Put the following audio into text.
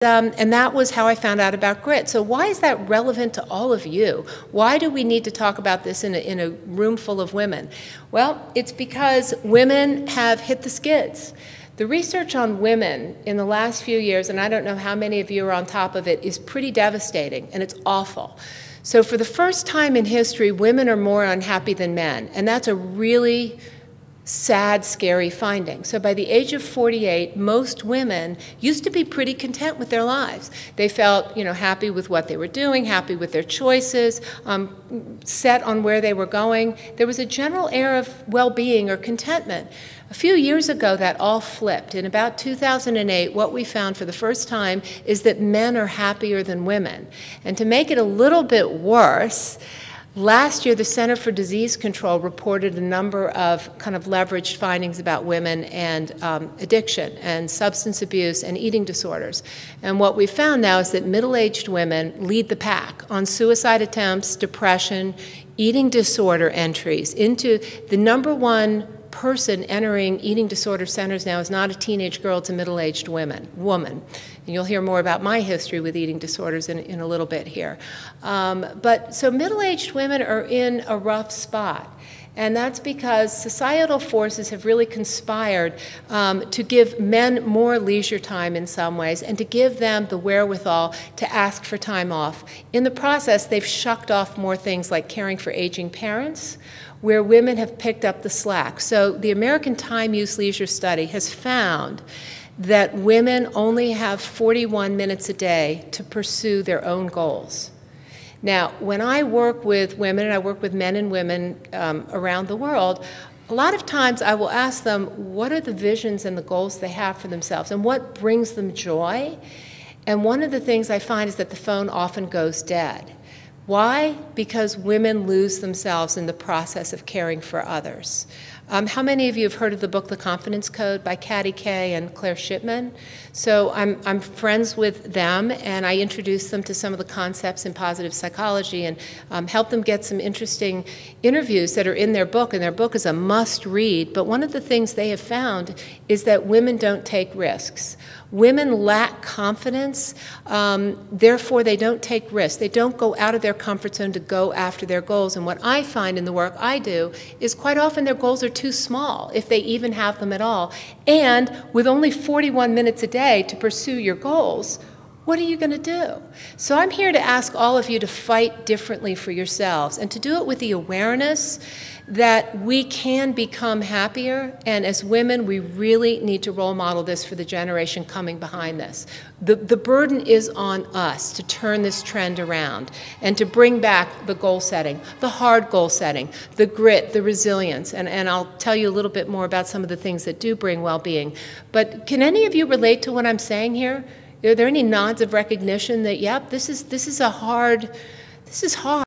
And that was how I found out about grit. So why is that relevant to all of you? Why do we need to talk about this in a room full of women? Well, it's because women have hit the skids. The research on women in the last few years, and I don't know how many of you are on top of it, is pretty devastating, and it's awful. So for the first time in history, women are more unhappy than men, and that's a really sad, scary finding. So by the age of 48, most women used to be pretty content with their lives. They felt, happy with what they were doing, happy with their choices, set on where they were going. There was a general air of well-being or contentment. A few years ago, that all flipped. In about 2008, what we found for the first time is that men are happier than women. And to make it a little bit worse, last year, the Center for Disease Control reported a number of kind of leveraged findings about women and addiction and substance abuse and eating disorders. And what we found now is that middle-aged women lead the pack on suicide attempts, depression, eating disorder entries. Into the #1 person entering eating disorder centers now is not a teenage girl, it's a middle-aged woman. And you'll hear more about my history with eating disorders in a little bit here. So middle-aged women are in a rough spot. And that's because societal forces have really conspired to give men more leisure time in some ways and to give them the wherewithal to ask for time off. In the process, they've shucked off more things like caring for aging parents, where women have picked up the slack. So the American Time Use Leisure Study has found that women only have 41 minutes a day to pursue their own goals. Now, when I work with women, and I work with men and women around the world, a lot of times I will ask them what are the visions and the goals they have for themselves and what brings them joy. And one of the things I find is that the phone often goes dead. Why? Because women lose themselves in the process of caring for others. How many of you have heard of the book The Confidence Code by Katty Kay and Claire Shipman? So I'm friends with them, and I introduce them to some of the concepts in positive psychology and help them get some interesting interviews that are in their book, and their book is a must-read. But one of the things they have found is that women don't take risks. Women lack confidence, therefore they don't take risks. They don't go out of their comfort zone to go after their goals. And what I find in the work I do is quite often their goals are too small, if they even have them at all. And with only 41 minutes a day to pursue your goals, what are you going to do? So I'm here to ask all of you to fight differently for yourselves and to do it with the awareness that we can become happier, and as women, we really need to role model this for the generation coming behind this. The burden is on us to turn this trend around and to bring back the goal setting, the hard goal setting, the grit, the resilience, and I'll tell you a little bit more about some of the things that do bring well-being. But can any of you relate to what I'm saying here? Are there any nods of recognition that, yep, this is hard.